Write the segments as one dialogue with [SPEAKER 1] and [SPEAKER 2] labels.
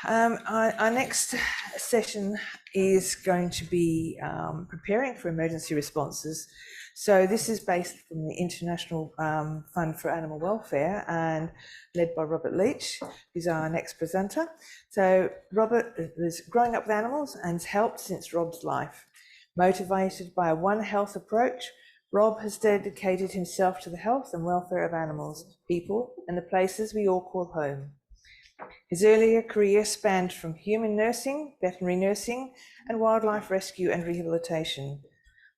[SPEAKER 1] Our next session is going to be preparing for emergency responses. So this is based from the International Fund for Animal Welfare and led by Robert Leach, who's our next presenter. So Robert is growing up with animals and has helped since Rob's life. Motivated by a One Health approach, Rob has dedicated himself to the health and welfare of animals, people, and the places we all call home. His earlier career spanned from human nursing, veterinary nursing, and wildlife rescue and rehabilitation.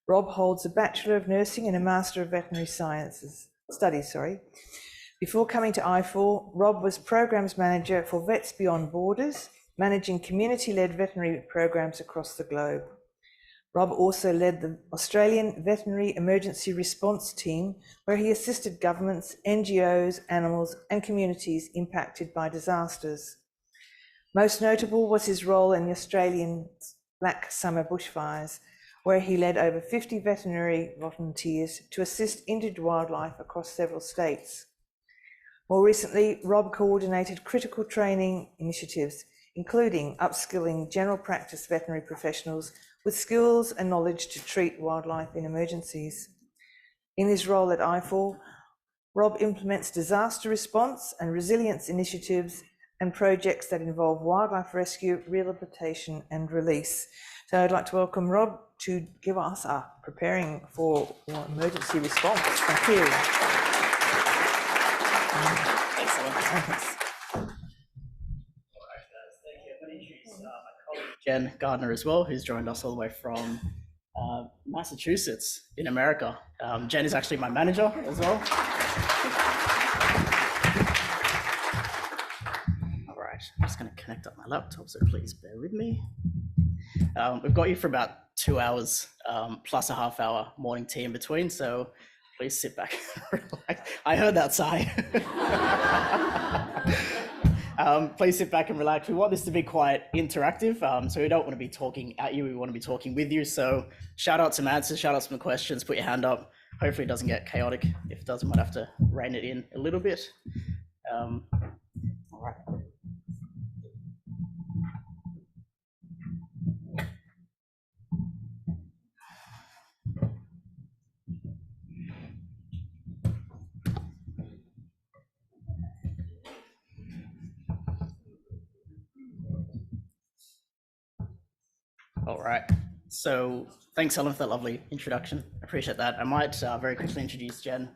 [SPEAKER 1] Rob holds a Bachelor of Nursing and a Master of Veterinary Studies. Before coming to IFAW, Rob was Programs Manager for Vets Beyond Borders, managing community-led veterinary programs across the globe. Rob also led the Australian Veterinary Emergency Response Team, where he assisted governments, NGOs, animals, and communities impacted by disasters. Most notable was his role in the Australian Black Summer bushfires, where he led over 50 veterinary volunteers to assist injured wildlife across several states. More recently, Rob coordinated critical training initiatives, including upskilling general practice veterinary professionals with skills and knowledge to treat wildlife in emergencies. In his role at IFAW, Rob implements disaster response and resilience initiatives and projects that involve wildlife rescue, rehabilitation, and release. So I'd like to welcome Rob to give us a preparing for emergency response. Thank you.
[SPEAKER 2] Thanks. Jen Gardner as well, who's joined us all the way from Massachusetts in America. Jen is actually my manager as well. All right, I'm just going to connect up my laptop, so please bear with me. We've got you for about 2 hours plus a half-hour morning tea in between, so please sit back and relax. I heard that sigh. Please sit back and relax. We want this to be quite interactive, so we don't want to be talking at you, we want to be talking with you. So shout out some answers, shout out some questions, put your hand up. Hopefully it doesn't get chaotic. If it does, we might have to rein it in a little bit. All right. All right, so thanks Helen for that lovely introduction. I appreciate that. I might very quickly introduce Jen,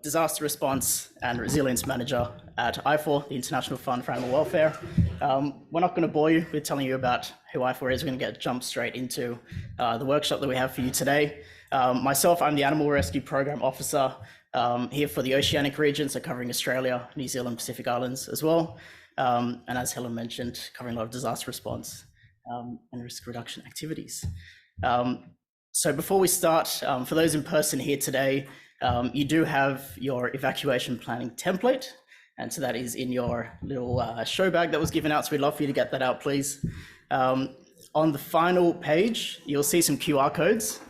[SPEAKER 2] Disaster Response and Resilience Manager at IFAW, the International Fund for Animal Welfare. We're not going to bore you with telling you about who IFAW is. We're going to jump straight into the workshop that we have for you today. Myself, I'm the Animal Rescue Program Officer here for the Oceanic region, so covering Australia, New Zealand, Pacific Islands as well. And as Helen mentioned, covering a lot of disaster response and risk reduction activities. So before we start, for those in person here today, you do have your evacuation planning template, and so that is in your little show bag that was given out, so we'd love for you to get that out, please. On the final page, you'll see some QR codes.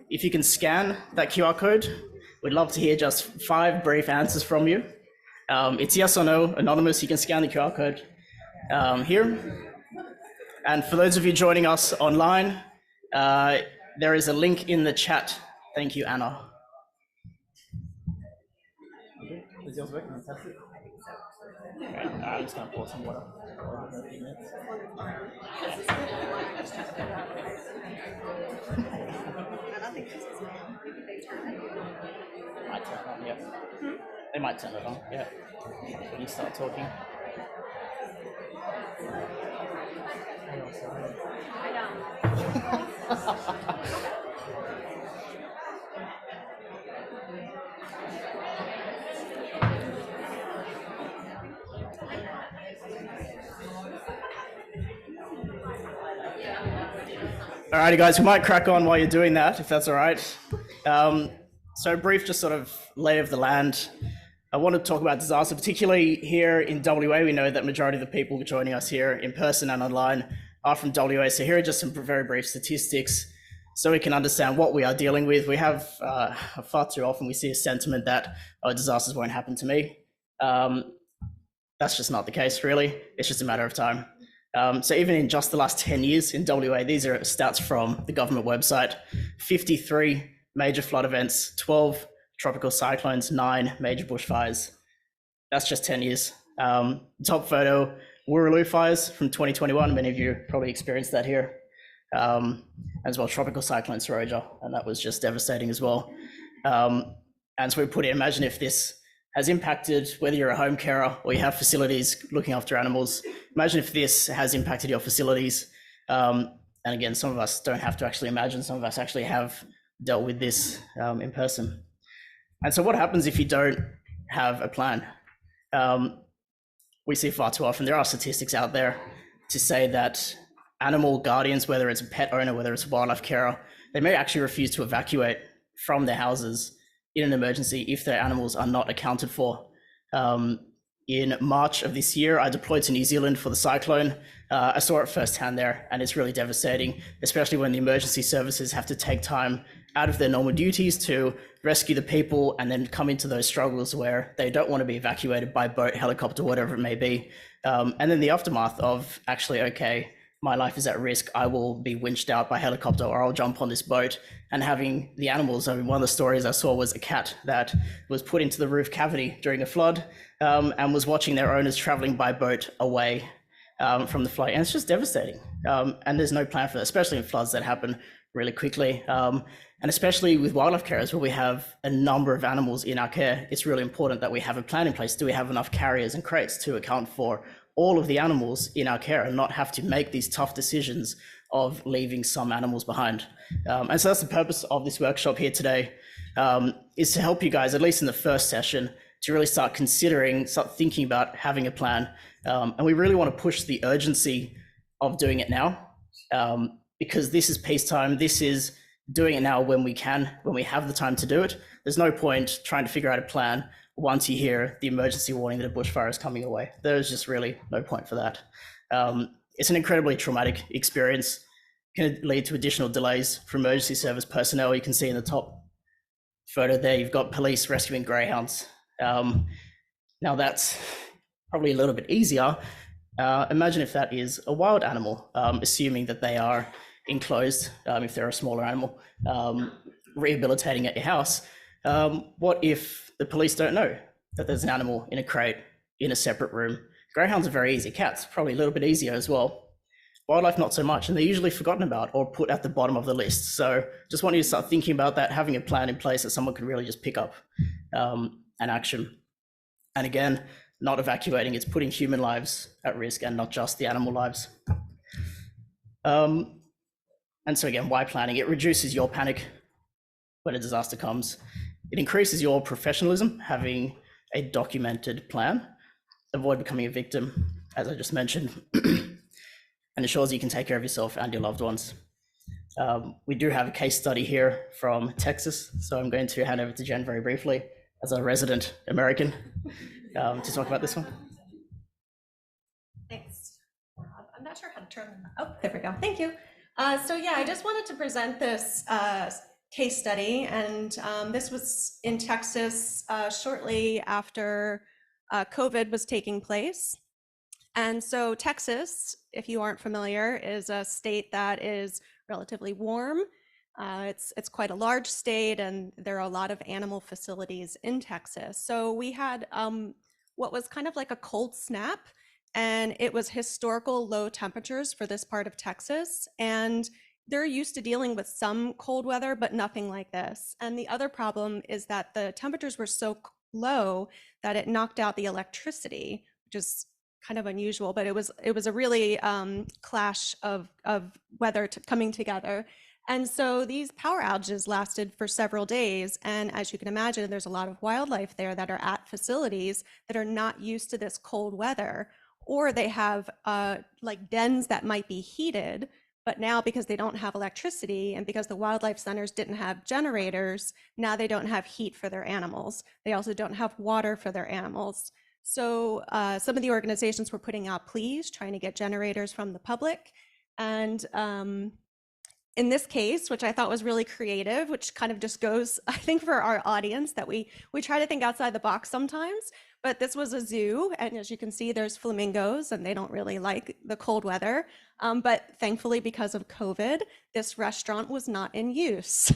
[SPEAKER 2] If you can scan that QR code, we'd love to hear just 5 brief answers from you. It's yes or no, anonymous. You can scan the QR code here. And for those of you joining us online, there is a link in the chat. Thank you, Anna. Is yours working? Fantastic. Okay, I'm just going to pour some water. Might turn it on, yeah. They might turn it on, yeah. When you start talking. Alrighty guys, we might crack on while you're doing that, if that's all right. So brief, just sort of lay of the land. I want to talk about disaster, particularly here in WA. We know that majority of the people joining us here in person and online are from WA. So here are just some very brief statistics so we can understand what we are dealing with. We have far too often we see a sentiment that disasters won't happen to me. That's just not the case, really. It's just a matter of time. So even in just the last 10 years in WA, these are stats from the government website, 53 major flood events, 12 tropical cyclones, 9 major bushfires. That's just 10 years. Top photo, Wooroloo fires from 2021. Many of you probably experienced that here. As well, tropical cyclone Saroja, and that was just devastating as well. And so we put in, imagine if this has impacted whether you're a home carer or you have facilities looking after animals. Imagine if this has impacted your facilities. And again, some of us don't have to actually imagine, some of us actually have dealt with this in person. And so what happens if you don't have a plan? We see far too often, there are statistics out there to say that animal guardians, whether it's a pet owner, whether it's a wildlife carer, they may actually refuse to evacuate from their houses in an emergency if their animals are not accounted for. In March of this year, I deployed to New Zealand for the cyclone. I saw it firsthand there, and it's really devastating, especially when the emergency services have to take time out of their normal duties to rescue the people and then come into those struggles where they don't want to be evacuated by boat, helicopter, whatever it may be. And then the aftermath of actually, okay, my life is at risk, I will be winched out by helicopter or I'll jump on this boat, and having the animals. I mean, one of the stories I saw was a cat that was put into the roof cavity during a flood and was watching their owners traveling by boat away from the flood. And it's just devastating. And there's no plan for that, especially in floods that happen really quickly. And especially with wildlife carers, where we have a number of animals in our care, it's really important that we have a plan in place. Do we have enough carriers and crates to account for all of the animals in our care and not have to make these tough decisions of leaving some animals behind? And so that's the purpose of this workshop here today, is to help you guys, at least in the first session, to really start considering, start thinking about having a plan. And we really want to push the urgency of doing it now, because this is peacetime. This is doing it now when we can, when we have the time to do it. There's no point trying to figure out a plan once you hear the emergency warning that a bushfire is coming away. There's just really no point for that. It's an incredibly traumatic experience. Can lead to additional delays for emergency service personnel. You can see in the top photo there, you've got police rescuing greyhounds. Now that's probably a little bit easier. Imagine if that is a wild animal, assuming that they are enclosed, if they're a smaller animal, rehabilitating at your house. What if the police don't know that there's an animal in a crate in a separate room? Greyhounds are very easy. Cats, probably a little bit easier as well. Wildlife, not so much, and they're usually forgotten about or put at the bottom of the list. So just want you to start thinking about that, having a plan in place that someone can really just pick up and action. And again, not evacuating, it's putting human lives at risk and not just the animal lives. And so again, why planning? It reduces your panic when a disaster comes. It increases your professionalism, having a documented plan. Avoid becoming a victim, as I just mentioned, and ensures you can take care of yourself and your loved ones. We do have a case study here from Texas, so I'm going to hand over to Jen very briefly as a resident American to talk about this one.
[SPEAKER 3] Thanks. I'm not sure how to turn them. Oh, there we go. Thank you. So yeah, I just wanted to present this case study, and this was in Texas shortly after COVID was taking place. And so Texas, if you aren't familiar, is a state that is relatively warm. It's quite a large state, and there are a lot of animal facilities in Texas. So we had what was kind of like a cold snap, and it was historical low temperatures for this part of Texas. And they're used to dealing with some cold weather, but nothing like this. And the other problem is that the temperatures were so low that it knocked out the electricity, which is kind of unusual, but it was a really clash of weather coming together. And so these power outages lasted for several days. And as you can imagine, there's a lot of wildlife there that are at facilities that are not used to this cold weather, or they have like dens that might be heated, but now because they don't have electricity and because the wildlife centers didn't have generators, now they don't have heat for their animals. They also don't have water for their animals. So some of the organizations were putting out pleas, trying to get generators from the public. And in this case, which I thought was really creative, which kind of just goes, I think, for our audience, that we try to think outside the box sometimes, but this was a zoo. And as you can see, there's flamingos and they don't really like the cold weather. But thankfully, because of COVID, this restaurant was not in use.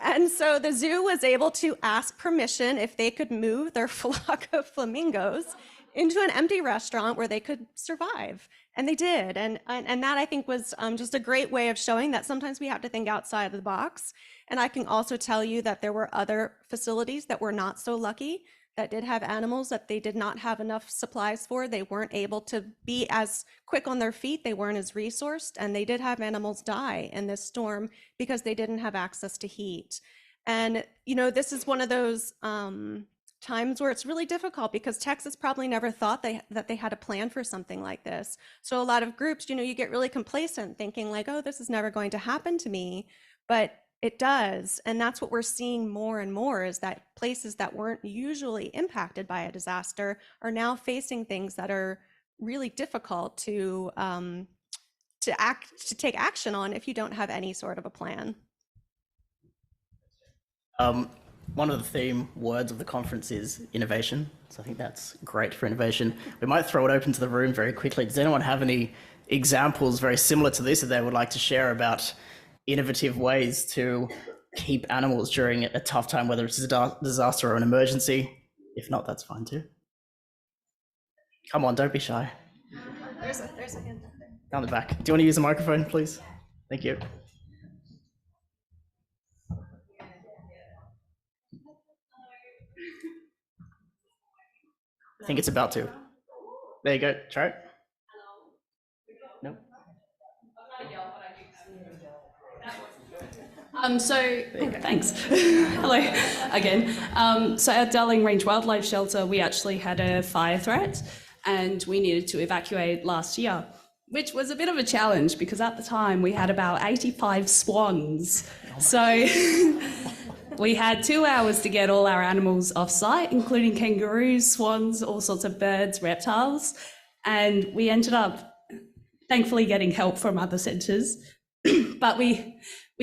[SPEAKER 3] And so the zoo was able to ask permission if they could move their flock of flamingos into an empty restaurant where they could survive. And they did. And that I think was just a great way of showing that sometimes we have to think outside of the box. And I can also tell you that there were other facilities that were not so lucky, that did have animals that they did not have enough supplies for. They weren't able to be as quick on their feet. They weren't as resourced, and they did have animals die in this storm because they didn't have access to heat. And, you know, this is one of those times where it's really difficult because Texas probably never thought that they had a plan for something like this. So a lot of groups, you know, you get really complacent thinking like, oh, this is never going to happen to me. But it does. And that's what we're seeing more and more, is that places that weren't usually impacted by a disaster are now facing things that are really difficult to take action on if you don't have any sort of a plan.
[SPEAKER 2] One of the theme words of the conference is innovation. So I think that's great for innovation. We might throw it open to the room very quickly. Does anyone have any examples very similar to this that they would like to share about innovative ways to keep animals during a tough time, whether it's a disaster or an emergency? If not, that's fine too. Come on, don't be shy.
[SPEAKER 3] There's a hand up there.
[SPEAKER 2] Down the back. Do you want to use the microphone, please? Thank you. I think it's about to. There you go. Try it. No.
[SPEAKER 4] Thanks. Hello again. So at Darling Range Wildlife Shelter, we actually had a fire threat and we needed to evacuate last year, which was a bit of a challenge because at the time we had about 85 swans. So we had 2 hours to get all our animals off site, including kangaroos, swans, all sorts of birds, reptiles. And we ended up thankfully getting help from other centres. But we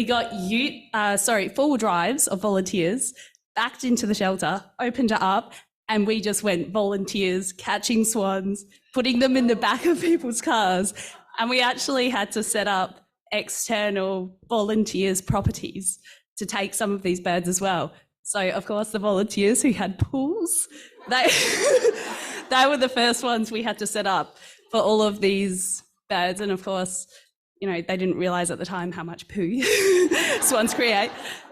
[SPEAKER 4] got four-wheel drives of volunteers, backed into the shelter, opened it up, and we just went volunteers catching swans, putting them in the back of people's cars. And we actually had to set up external volunteers' properties to take some of these birds as well. So of course the volunteers who had pools, they were the first ones we had to set up for all of these birds. And of course, you know, they didn't realize at the time how much poo swans create.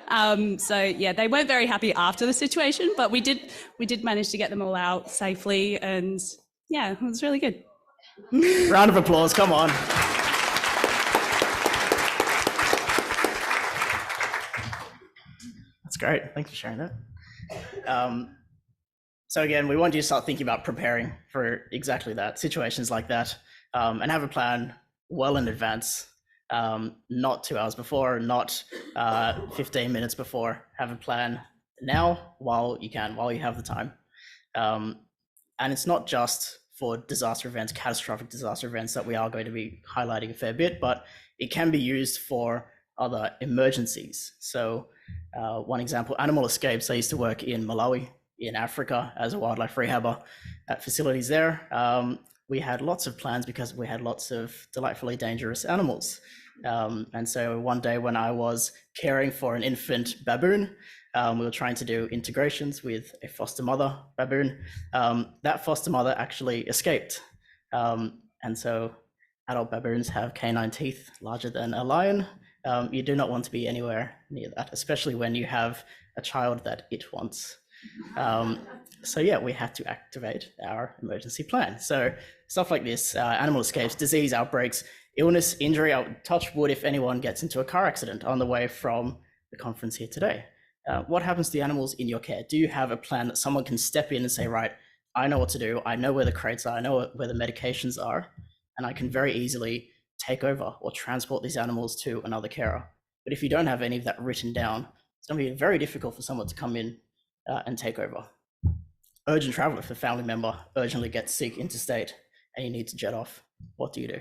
[SPEAKER 4] So yeah, they weren't very happy after the situation, but we did manage to get them all out safely, and yeah, it was really good.
[SPEAKER 2] Round of applause, come on. That's great, thanks for sharing that. So again, we want you to start thinking about preparing for exactly that, situations like that, and have a plan well in advance, not 2 hours before, not 15 minutes before. Have a plan now while you can, while you have the time. And it's not just for disaster events, catastrophic disaster events that we are going to be highlighting a fair bit, but it can be used for other emergencies. So one example, animal escapes. I used to work in Malawi in Africa as a wildlife rehabber at facilities there. We had lots of plans because we had lots of delightfully dangerous animals. And so one day when I was caring for an infant baboon, we were trying to do integrations with a foster mother baboon. That foster mother actually escaped. And so adult baboons have canine teeth larger than a lion. You do not want to be anywhere near that, especially when you have a child that it wants. So yeah, we had to activate our emergency plan. So stuff like this, animal escapes, disease outbreaks, illness, injury. I'll touch wood if anyone gets into a car accident on the way from the conference here today. What happens to the animals in your care? Do you have a plan that someone can step in and say, right, I know what to do. I know where the crates are. I know where the medications are, and I can very easily take over or transport these animals to another carer. But if you don't have any of that written down, it's going to be very difficult for someone to come in and take over. Urgent travel, if a family member urgently gets sick interstate and you need to jet off, what do you do?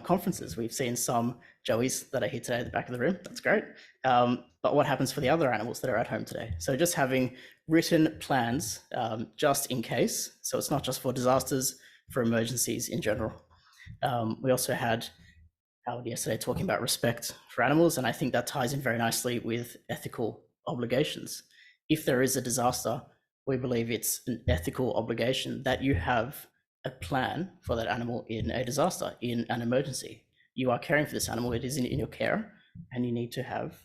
[SPEAKER 2] Conferences, we've seen some joeys that are here today at the back of the room. That's great. But what happens for the other animals that are at home today? So just having written plans just in case. So it's not just for disasters, for emergencies in general. We also had Howard yesterday talking about respect for animals, and I think that ties in very nicely with ethical obligations. If there is a disaster, we believe it's an ethical obligation that you have a plan for that animal in a disaster, in an emergency. You are caring for this animal, it is in your care, and you need to have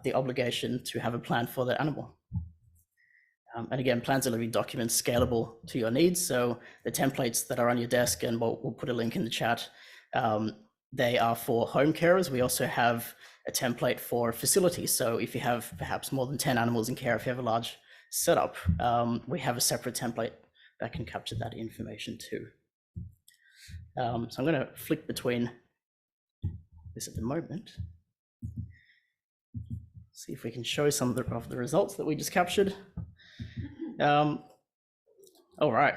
[SPEAKER 2] the obligation to have a plan for that animal. And again, plans are living documents scalable to your needs. So the templates that are on your desk, and we'll put a link in the chat, they are for home carers. We also have a template for facilities. So if you have perhaps more than 10 animals in care, if you have a large setup, we have a separate template that can capture that information too. So I'm going to flick between this at the moment. See if we can show some of the results that we just captured. All right.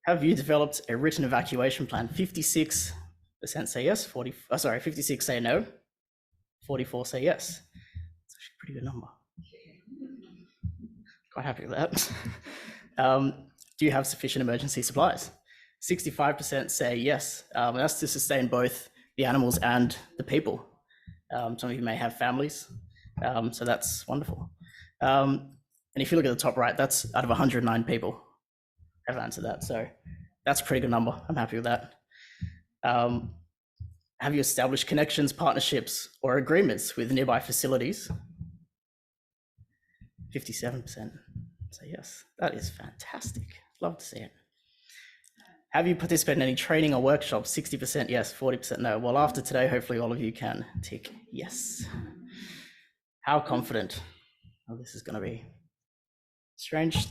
[SPEAKER 2] Have you developed a written evacuation plan? 56% say yes, 56 say no, 44 say yes. It's actually a pretty good number. Quite happy with that. Do you have sufficient emergency supplies? 65% say yes. And that's to sustain both the animals and the people. Some of you may have families, so that's wonderful. And if you look at the top right, that's out of 109 people have answered that. So that's a pretty good number. I'm happy with that. Have you established connections, partnerships, or agreements with nearby facilities? 57% say yes. That is fantastic. Love to see it. Have you participated in any training or workshops? 60% yes, 40% no. Well, after today, hopefully all of you can tick yes. How confident? Oh, this is going to be strange.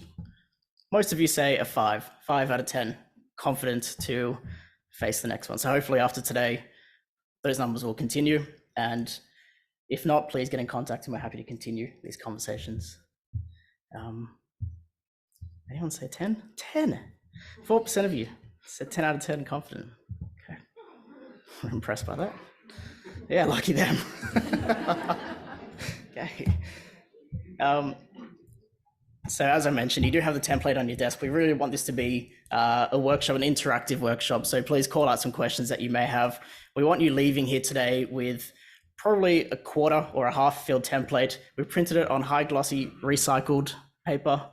[SPEAKER 2] Most of you say a 5 out of 10, confident to face the next one. So hopefully after today, those numbers will continue. And if not, please get in contact and we're happy to continue these conversations. Anyone say 10? 10. 4% of you said 10 out of 10 confident. Okay. I'm impressed by that. Yeah, lucky them. Okay. So as I mentioned, you do have the template on your desk. We really want this to be a workshop, an interactive workshop. So please call out some questions that you may have. We want you leaving here today with probably a quarter or a half filled template. We printed it on high glossy recycled paper.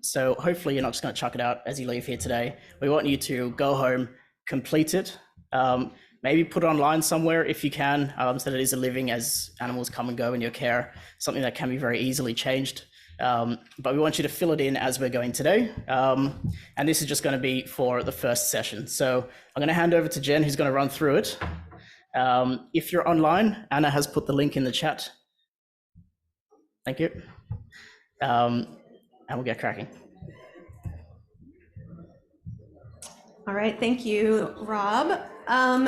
[SPEAKER 2] So hopefully you're not just going to chuck it out as you leave here today. We want you to go home, complete it, maybe put it online somewhere if you can, so that it is a living as animals come and go in your care, something that can be very easily changed. But we want you to fill it in as we're going today. And this is just going to be for the first session. So I'm going to hand over to Jen, who's going to run through it. If you're online, Anna has put the link in the chat. Thank you. And we'll get cracking.
[SPEAKER 3] All right, thank you, Rob.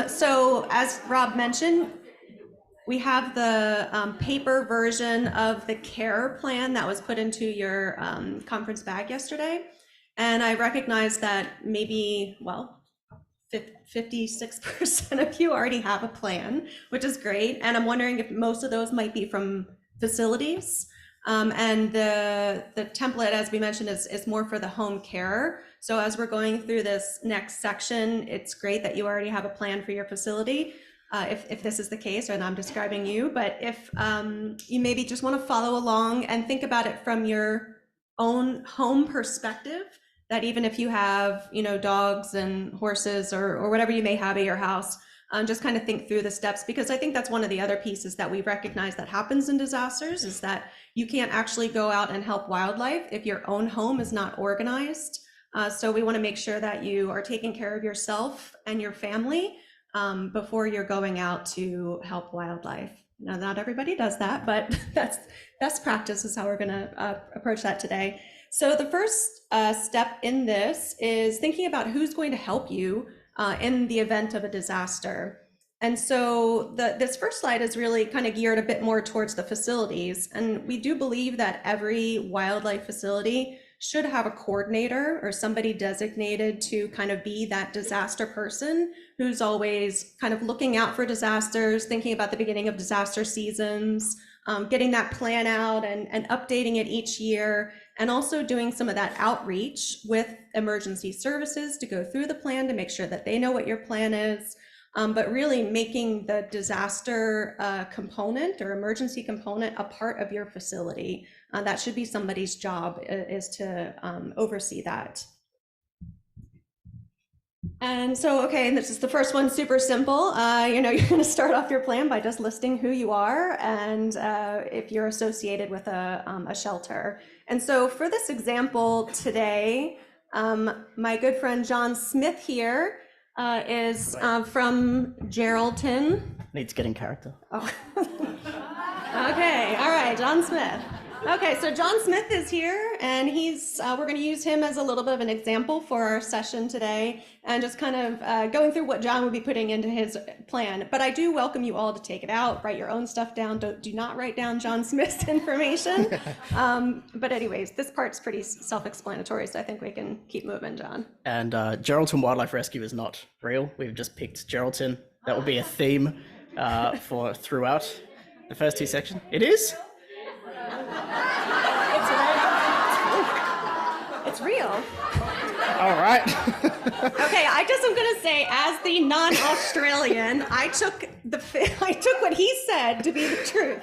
[SPEAKER 3] So as Rob mentioned, we have the paper version of the care plan that was put into your conference bag yesterday. And I recognize that maybe, 56% of you already have a plan, which is great. And I'm wondering if most of those might be from facilities. And the template, as we mentioned, is more for the home care. So as we're going through this next section, it's great that you already have a plan for your facility, if this is the case, and I'm describing you. But if you maybe just want to follow along and think about it from your own home perspective, that even if you have, dogs and horses or whatever you may have at your house, just kind of think through the steps, because I think that's one of the other pieces that we recognize that happens in disasters, is that you can't actually go out and help wildlife if your own home is not organized. So we want to make sure that you are taking care of yourself and your family before you're going out to help wildlife. Now, not everybody does that, but that's best practice is how we're going to approach that today. So the first step in this is thinking about who's going to help you in the event of a disaster. And so this first slide is really kind of geared a bit more towards the facilities. And we do believe that every wildlife facility should have a coordinator or somebody designated to kind of be that disaster person who's always kind of looking out for disasters, thinking about the beginning of disaster seasons, getting that plan out and updating it each year, and also doing some of that outreach with emergency services to go through the plan to make sure that they know what your plan is. But really making the disaster component or emergency component a part of your facility. That should be somebody's job, is to oversee that. And so, okay, and this is the first one, super simple. You're going to start off your plan by just listing who you are and if you're associated with a shelter. And so for this example today, my good friend John Smith here is from Geraldton.
[SPEAKER 2] Needs to get in character.
[SPEAKER 3] Oh. Okay, all right, John Smith. Okay, so John Smith is here, and we're going to use him as a little bit of an example for our session today, and just kind of going through what John would be putting into his plan. But I do welcome you all to take it out, write your own stuff down. Do not write down John Smith's information. But anyways, this part's pretty self-explanatory, so I think we can keep moving, John.
[SPEAKER 2] And Geraldton Wildlife Rescue is not real. We've just picked Geraldton. That will be a theme for throughout the first two sections. It is?
[SPEAKER 3] It's real.
[SPEAKER 2] All right.
[SPEAKER 3] Okay, I just am going to say, as the non-Australian, I took what he said to be the truth.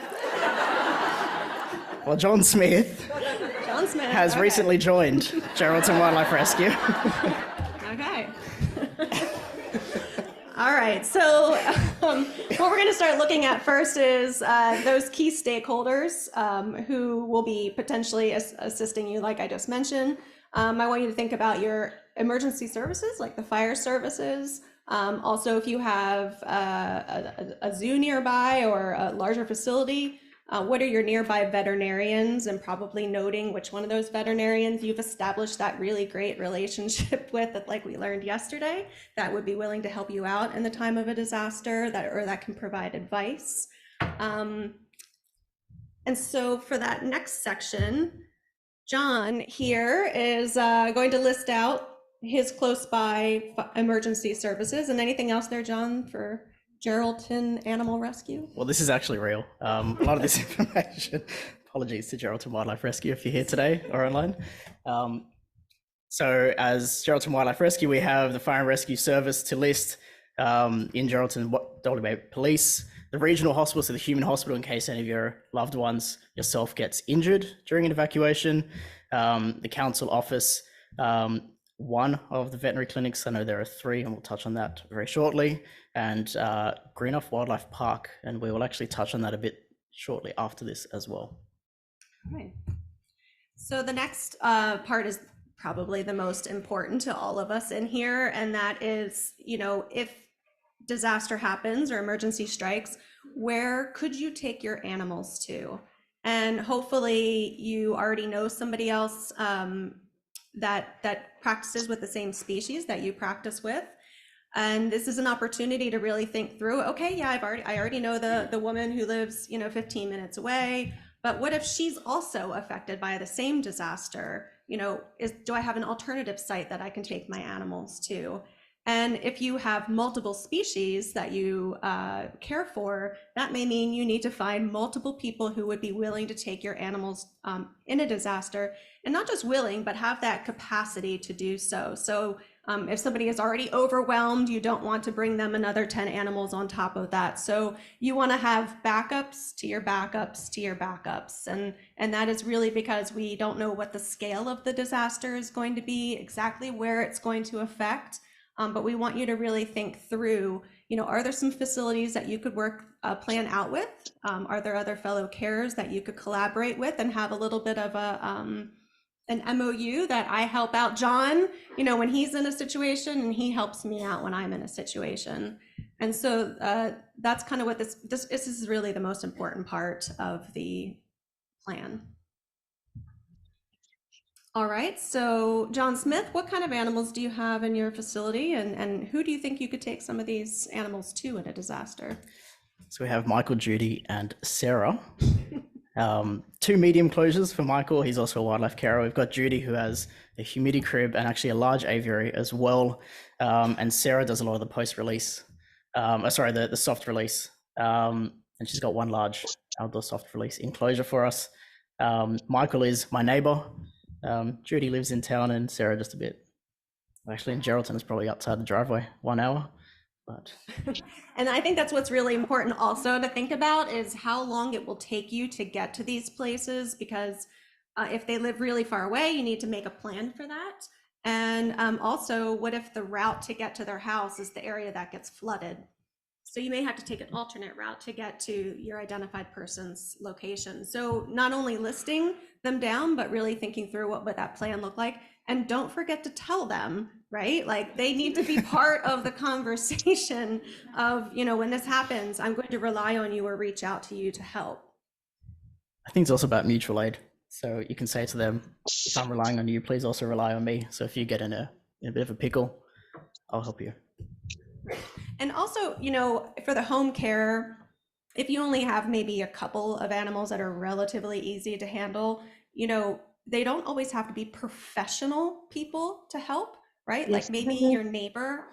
[SPEAKER 2] Well, John Smith has recently joined Geraldton Wildlife Rescue.
[SPEAKER 3] Okay. All right, so what we're going to start looking at first is those key stakeholders who will be potentially assisting you, like I just mentioned. I want you to think about your emergency services, like the fire services. Also, if you have a zoo nearby or a larger facility, what are your nearby veterinarians, and probably noting which one of those veterinarians you've established that really great relationship with, that, like we learned yesterday, that would be willing to help you out in the time of a disaster, that can provide advice. And so for that next section, John here is going to list out his close by emergency services. And anything else there, John, for Geraldton Animal Rescue?
[SPEAKER 2] Well, this is actually real. A lot of this information, apologies to Geraldton Wildlife Rescue if you're here today or online. So as Geraldton Wildlife Rescue, we have the Fire and Rescue Service to list in Geraldton, WA Police, the regional hospital, so the human hospital in case any of your loved ones, yourself, gets injured during an evacuation, the council office, one of the veterinary clinics, I know there are 3, and we'll touch on that very shortly, and Greenup Wildlife Park, and we will actually touch on that a bit shortly after this as well.
[SPEAKER 3] All right. So the next part is probably the most important to all of us in here, and that is, if disaster happens or emergency strikes, where could you take your animals to? And hopefully you already know somebody else that practices with the same species that you practice with. And this is an opportunity to really think through, okay, yeah, I already know the woman who lives, 15 minutes away, but what if she's also affected by the same disaster? Do I have an alternative site that I can take my animals to? And if you have multiple species that you care for, that may mean you need to find multiple people who would be willing to take your animals in a disaster, and not just willing, but have that capacity to do so. So if somebody is already overwhelmed, you don't want to bring them another 10 animals on top of that. So you want to have backups to your backups to your backups. And that is really because we don't know what the scale of the disaster is going to be, exactly where it's going to affect. But we want you to really think through, are there some facilities that you could work a plan out with? Are there other fellow carers that you could collaborate with and have a little bit of an MOU that I help out John, when he's in a situation, and he helps me out when I'm in a situation. And so that's kind of what this is really the most important part of the plan. All right, so John Smith, what kind of animals do you have in your facility, and who do you think you could take some of these animals to in a disaster?
[SPEAKER 2] So we have Michael, Judy, and Sarah. Two medium closures for Michael. He's also a wildlife carer. We've got Judy, who has a humidity crib and actually a large aviary as well. And Sarah does a lot of the post-release, the soft release. And she's got one large outdoor soft release enclosure for us. Michael is my neighbor. Judy lives in town and Sarah just a bit. Actually, in Geraldton is probably outside the driveway, 1 hour. But
[SPEAKER 3] and I think that's what's really important also to think about is how long it will take you to get to these places, because if they live really far away, you need to make a plan for that. And also, what if the route to get to their house is the area that gets flooded? So you may have to take an alternate route to get to your identified person's location. So not only listing them down, but really thinking through what would that plan look like. And don't forget to tell them, right? Like they need to be part of the conversation of, when this happens, I'm going to rely on you or reach out to you to help.
[SPEAKER 2] I think it's also about mutual aid. So you can say to them, if I'm relying on you, please also rely on me. So if you get in a bit of a pickle, I'll help you.
[SPEAKER 3] And also, for the home care, if you only have maybe a couple of animals that are relatively easy to handle, they don't always have to be professional people to help, right?
[SPEAKER 1] Yes.
[SPEAKER 3] Like maybe your neighbor,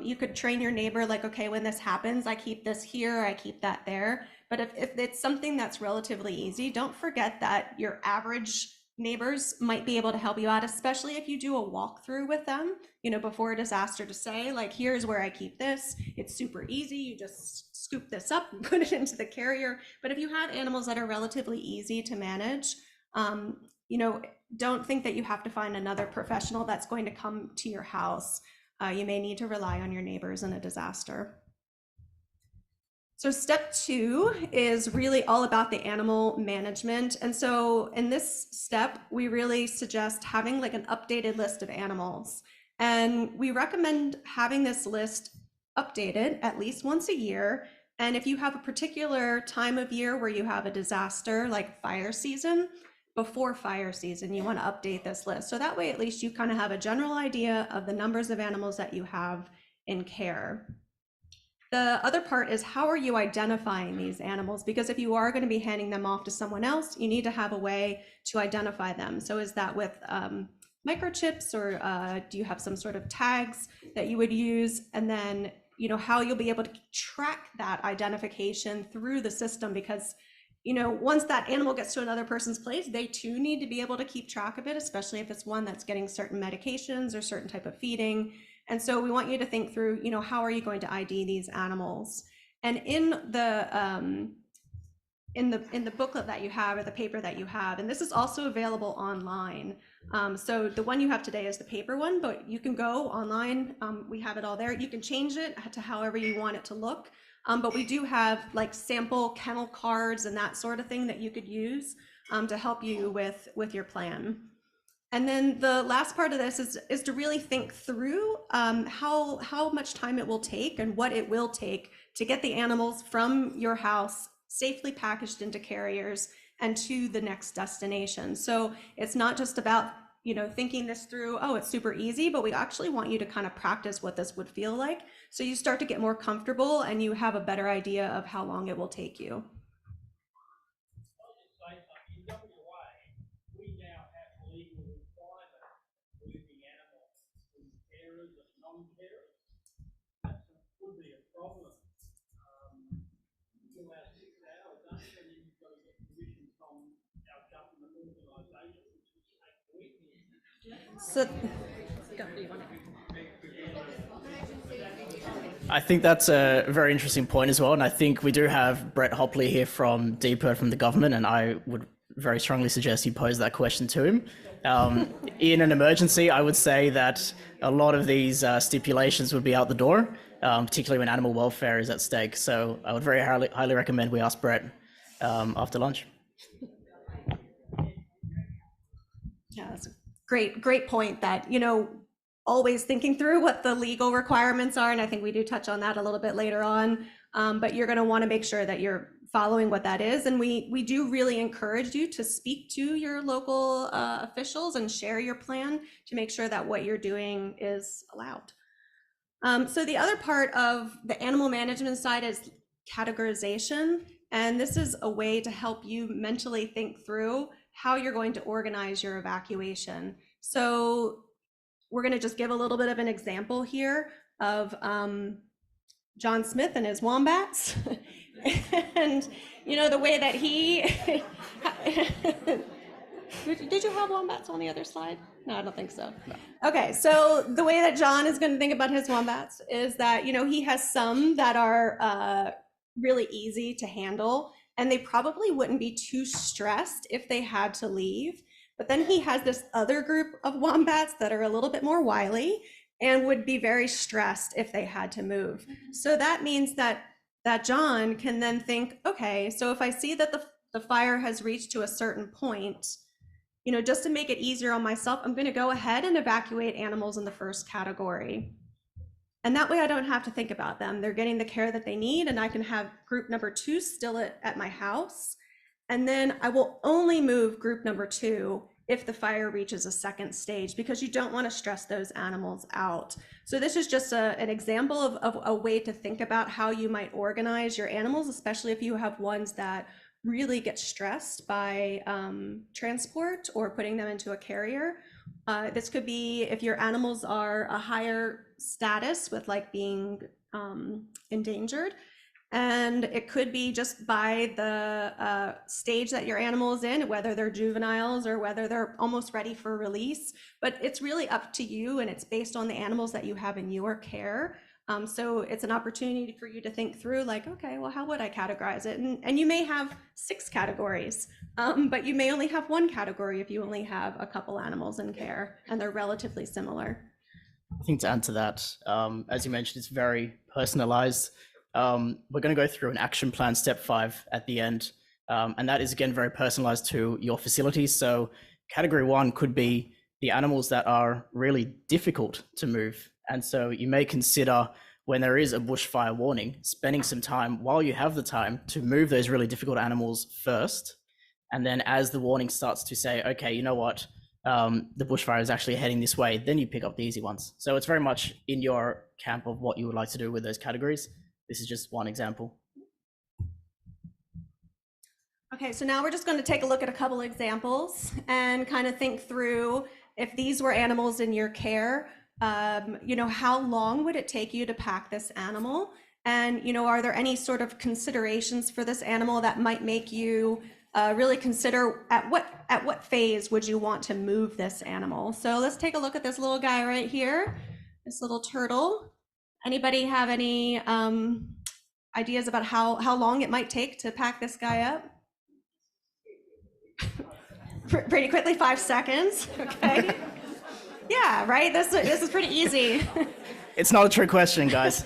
[SPEAKER 3] you could train your neighbor like, okay, when this happens, I keep this here, I keep that there. But if it's something that's relatively easy, don't forget that your average neighbors might be able to help you out, especially if you do a walkthrough with them, before a disaster, to say like, here's where I keep this. It's super easy. You just scoop this up and put it into the carrier. But if you have animals that are relatively easy to manage, don't think that you have to find another professional that's going to come to your house. You may need to rely on your neighbors in a disaster. So step 2 is really all about the animal management. And so in this step, we really suggest having like an updated list of animals. And we recommend having this list updated at least once a year. And if you have a particular time of year where you have a disaster like fire season, before fire season, you want to update this list. So that way, at least you kind of have a general idea of the numbers of animals that you have in care. The other part is, how are you identifying these animals? Because if you are going to be handing them off to someone else, you need to have a way to identify them. So is that with microchips, or do you have some sort of tags that you would use? And then, how you'll be able to track that identification through the system, because once that animal gets to another person's place, they too need to be able to keep track of it, especially if it's one that's getting certain medications or certain type of feeding. And so we want you to think through, how are you going to ID these animals? And in the booklet that you have, or the paper that you have, and this is also available online. So the one you have today is the paper one, but you can go online. We have it all there. You can change it to however you want it to look. But we do have like sample kennel cards and that sort of thing that you could use to help you with your plan. And then the last part of this is to really think through how much time it will take and what it will take to get the animals from your house safely packaged into carriers and to the next destination. So it's not just about thinking this through, oh, it's super easy, but we actually want you to kind of practice what this would feel like. So you start to get more comfortable and you have a better idea of how long it will take you. So,
[SPEAKER 2] I think that's a very interesting point as well. And I think we do have Brett Hopley here from DPIRD, from the government, and I would very strongly suggest you pose that question to him. In an emergency, I would say that a lot of these stipulations would be out the door, particularly when animal welfare is at stake. So I would very highly recommend we ask Brett after lunch.
[SPEAKER 3] Yeah, that's a great point, that, always thinking through what the legal requirements are. And I think we do touch on that a little bit later on. But you're going to want to make sure that you're following what that is. And we do really encourage you to speak to your local officials and share your plan to make sure that what you're doing is allowed. So the other part of the animal management side is categorization. And this is a way to help you mentally think through how you're going to organize your evacuation. So we're going to just give a little bit of an example here of John Smith and his wombats. And you know, the way that he did you have wombats on the other slide? No, I don't think so. No. Okay, so the way that John is going to think about his wombats is that, you know, he has some that are really easy to handle, and they probably wouldn't be too stressed if they had to leave. But then he has this other group of wombats that are a little bit more wily and would be very stressed if they had to move. So that means that John can then think, okay, so if I see that the fire has reached to a certain point, you know, just to make it easier on myself, I'm going to go ahead and evacuate animals in the first category. And that way I don't have to think about them. They're getting the care that they need, and I can have group number 2 still at my house. And then I will only move group number 2 if the fire reaches a second stage, because you don't want to stress those animals out. So this is just an example of a way to think about how you might organize your animals, especially if you have ones that really get stressed by transport or putting them into a carrier. This could be if your animals are a higher status with like being endangered. And it could be just by the stage that your animal is in, whether they're juveniles or whether they're almost ready for release. But it's really up to you, and it's based on the animals that you have in your care. So it's an opportunity for you to think through, like, okay, well, how would I categorize it? And you may have 6 categories, but you may only have 1 category if you only have a couple animals in care and they're relatively similar.
[SPEAKER 2] I think to add to that, as you mentioned, it's very personalized. We're going to go through an action plan, step 5 at the end. And that is, again, very personalized to your facilities. So category 1 could be the animals that are really difficult to move. And so you may consider, when there is a bushfire warning, spending some time while you have the time to move those really difficult animals first. And then as the warning starts to say, okay, you know what, the bushfire is actually heading this way, then you pick up the easy ones. So it's very much in your camp of what you would like to do with those categories. This is just one example.
[SPEAKER 3] Okay, so now we're just going to take a look at a couple examples and kind of think through, if these were animals in your care, you know, how long would it take you to pack this animal? And, you know, are there any sort of considerations for this animal that might make you really consider at what phase would you want to move this animal? So let's take a look at this little guy right here, this little turtle. Anybody have any ideas about how long it might take to pack this guy up? Pretty quickly, 5 seconds. Okay. Yeah, right. This is pretty easy.
[SPEAKER 2] It's not a trick question, guys.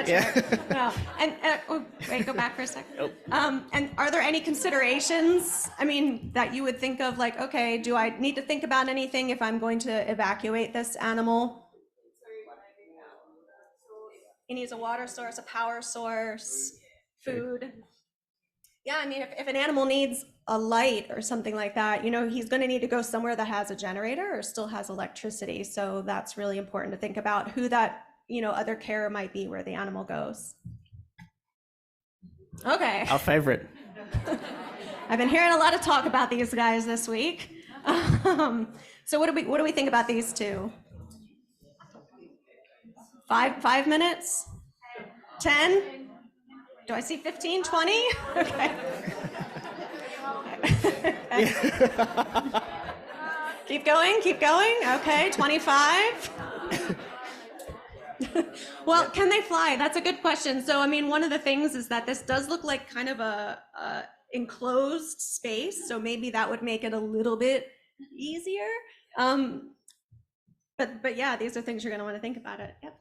[SPEAKER 3] Yeah. No. And oh, wait, go back for a second.
[SPEAKER 2] Oh.
[SPEAKER 3] And are there any considerations, I mean, that you would think of, like, okay, do I need to think about anything if I'm going to evacuate this animal? He needs a water source, a power source, food. Yeah, I mean, if an animal needs a light or something like that, you know, he's going to need to go somewhere that has a generator or still has electricity. So that's really important to think about who that, you know, other carer might be where the animal goes. Okay.
[SPEAKER 2] Our favorite.
[SPEAKER 3] I've been hearing a lot of talk about these guys this week. So what do we think about these two? 5 minutes? 10? Do I see 15, 20? Okay. Keep going. Okay, 25. Well, can they fly? That's a good question. So, I mean, one of the things is that this does look like kind of a enclosed space. So maybe that would make it a little bit easier. But yeah, these are things you're going to want to think about it. Yep.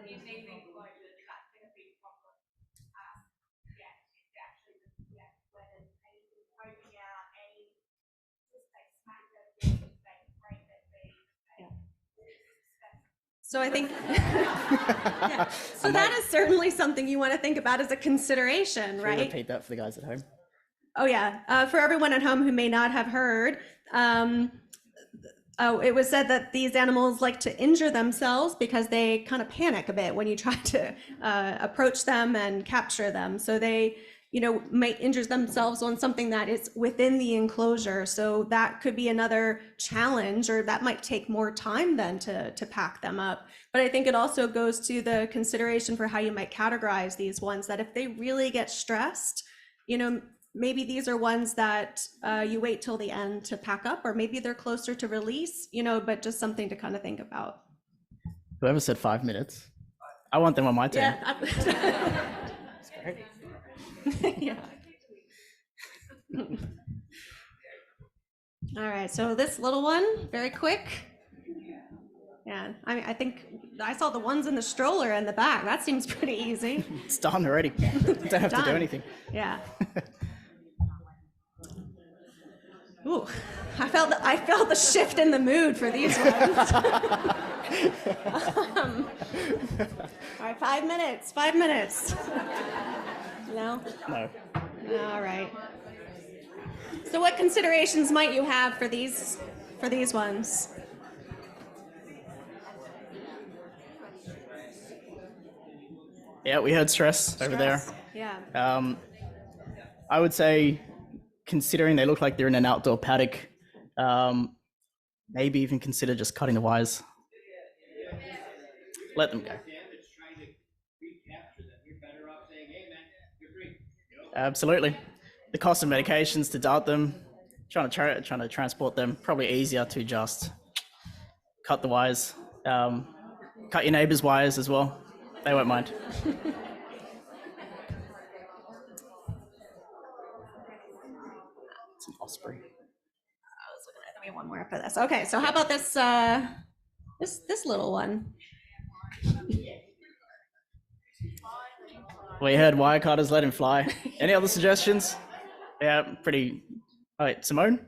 [SPEAKER 5] If they think like that that's going to be a problem, it's actually whether anything poking out, any just like smack that big, like break that big.
[SPEAKER 3] So I think, yeah. So that is certainly something you want to think about as a consideration, right?
[SPEAKER 2] Repeat that for the guys at home.
[SPEAKER 3] Oh yeah, for everyone at home who may not have heard, Oh, it was said that these animals like to injure themselves because they kind of panic a bit when you try to approach them and capture them. So they, might injure themselves on something that is within the enclosure. So that could be another challenge, or that might take more time then to pack them up. But I think it also goes to the consideration for how you might categorize these ones, that if they really get stressed, maybe these are ones that you wait till the end to pack up, or maybe they're closer to release, but just something to kind of think about.
[SPEAKER 2] Whoever said 5 minutes, I want them on my team.
[SPEAKER 3] Yeah. Yeah. All right, so this little one, very quick. Yeah, I think I saw the ones in the stroller in the back. That seems pretty easy.
[SPEAKER 2] It's done already. Don't have to do
[SPEAKER 3] Done.
[SPEAKER 2] anything.
[SPEAKER 3] Yeah. Ooh, I felt the shift in the mood for these ones. All right, 5 minutes. 5 minutes. No?
[SPEAKER 2] No.
[SPEAKER 3] All right. So what considerations might you have for these ones?
[SPEAKER 2] Yeah, we heard stress over there.
[SPEAKER 3] Yeah.
[SPEAKER 2] I would say, considering they look like they're in an outdoor paddock, maybe even consider just cutting the wires. Let them go. Absolutely. The cost of medications to dart them, trying to transport them, probably easier to just cut the wires. Cut your neighbor's wires as well. They won't mind. It's an osprey.
[SPEAKER 3] I was looking at me one more for this. Okay, so how about this this little one?
[SPEAKER 2] We heard wire cutters, let him fly. Any other suggestions? Yeah, pretty. All right, Simone?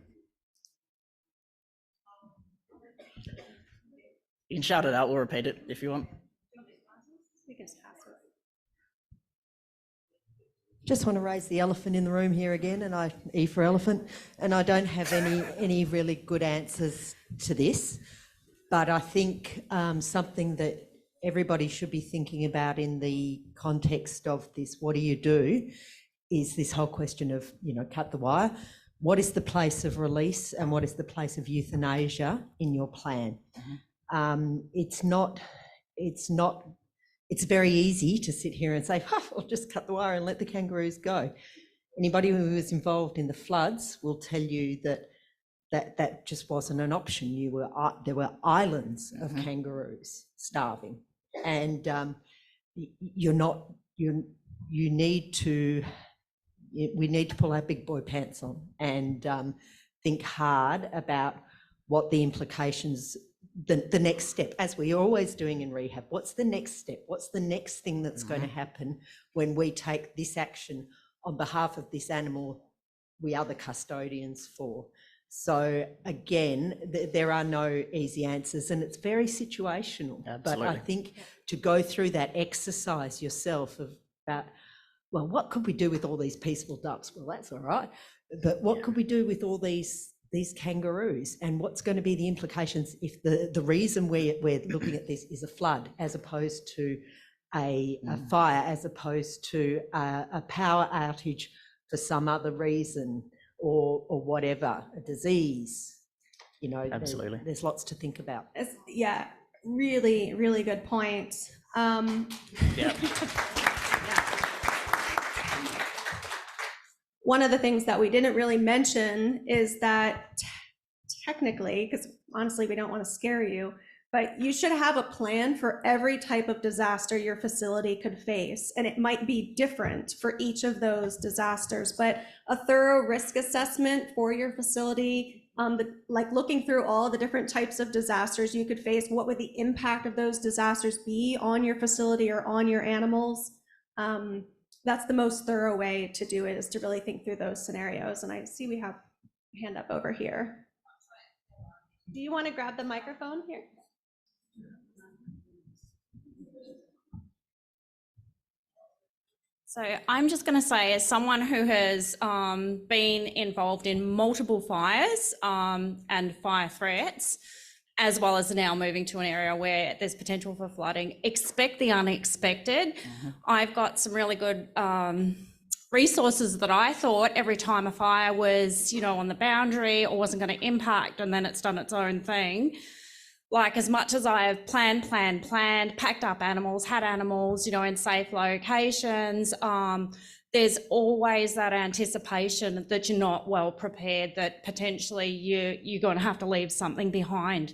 [SPEAKER 2] You can shout it out, we'll repeat it if you want.
[SPEAKER 6] Just want to raise the elephant in the room here again, and E for elephant, and I don't have any really good answers to this, but I think something that everybody should be thinking about in the context of this, what do you do, is this whole question of, cut the wire. What is the place of release and what is the place of euthanasia in your plan? It's very easy to sit here and say, I'll just cut the wire and let the kangaroos go. Anybody who was involved in the floods will tell you that just wasn't an option. There were islands of kangaroos starving, and we need to pull our big boy pants on and think hard about what the implications. The next step, as we are always doing in rehab, what's the next step? What's the next thing that's going to happen when we take this action on behalf of this animal we are the custodians for? So again, there are no easy answers, and it's very situational.
[SPEAKER 2] Absolutely.
[SPEAKER 6] But I think to go through that exercise yourself about, well, what could we do with all these peaceful ducks? Well, that's all right. But what could we do with all these kangaroos, and what's going to be the implications if the reason we're looking at this is a flood as opposed to a fire, as opposed to a power outage for some other reason, or whatever, a disease,
[SPEAKER 2] Absolutely.
[SPEAKER 6] there's lots to think about.
[SPEAKER 3] Yeah, really, really good point.
[SPEAKER 2] Yeah.
[SPEAKER 3] One of the things that we didn't really mention is that technically, because honestly, we don't want to scare you, but you should have a plan for every type of disaster your facility could face. And it might be different for each of those disasters, but a thorough risk assessment for your facility, like looking through all the different types of disasters you could face, what would the impact of those disasters be on your facility or on your animals? That's the most thorough way to do it, is to really think through those scenarios. And I see we have a hand up over here. Do you want to grab the microphone here?
[SPEAKER 7] So I'm just going to say, as someone who has been involved in multiple fires and fire threats, as well as now moving to an area where there's potential for flooding, expect the unexpected. I've got some really good resources that I thought every time a fire was, on the boundary or wasn't going to impact, and then it's done its own thing. Like, as much as I have planned, packed up animals, had animals, in safe locations, there's always that anticipation that you're not well prepared, that potentially you're going to have to leave something behind.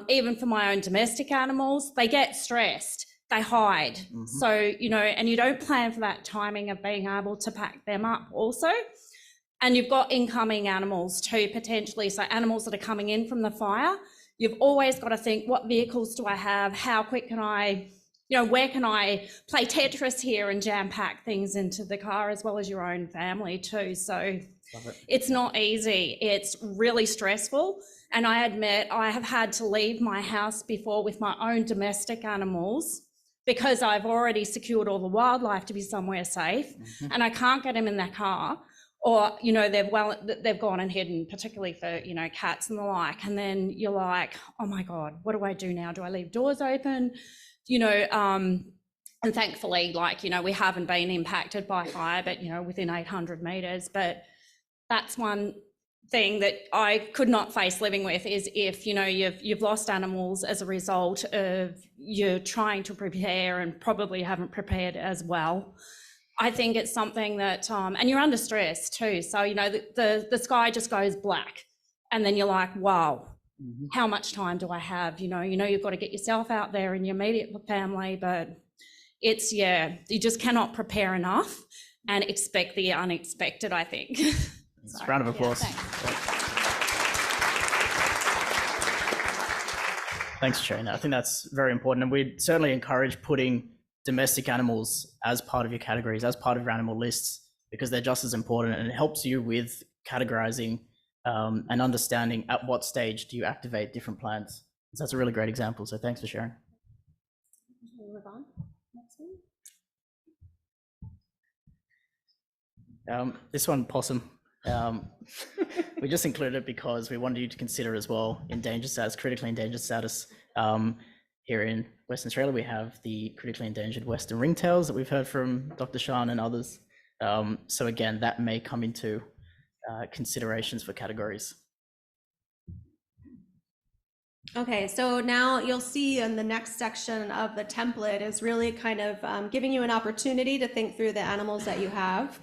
[SPEAKER 7] Even for my own domestic animals, they get stressed, they hide. So, and you don't plan for that timing of being able to pack them up also. And you've got incoming animals too, potentially. So animals that are coming in from the fire, you've always got to think, what vehicles do I have? How quick can I, where can I play Tetris here and jam pack things into the car, as well as your own family too. So it's not easy. It's really stressful. And I admit I have had to leave my house before with my own domestic animals because I've already secured all the wildlife to be somewhere safe, and I can't get them in their car. Or, they've gone and hidden, particularly for, cats and the like. And then you're like, oh my God, what do I do now? Do I leave doors open? And thankfully, we haven't been impacted by fire, but, within 800 meters. But that's one thing that I could not face living with, is if, you've lost animals as a result of you trying to prepare and probably haven't prepared as well. I think it's something that, and you're under stress too. So, the sky just goes black, and then you're like, wow, how much time do I have? You've got to get yourself out there and your immediate family, but it's, you just cannot prepare enough and expect the unexpected, I think.
[SPEAKER 2] Round of applause. Thanks, Shana. I think that's very important. And we certainly encourage putting domestic animals as part of your categories, as part of your animal lists, because they're just as important, and it helps you with categorizing and understanding at what stage do you activate different plans. So that's a really great example. So thanks for sharing.
[SPEAKER 3] Move on. Next one.
[SPEAKER 2] This one, possum. We just included it because we wanted you to consider as well endangered status, critically endangered status. Here in Western Australia, we have the critically endangered western ringtails that we've heard from Dr. Shan and others. So again, that may come into considerations for categories.
[SPEAKER 3] Okay, so now you'll see in the next section of the template is really kind of giving you an opportunity to think through the animals that you have.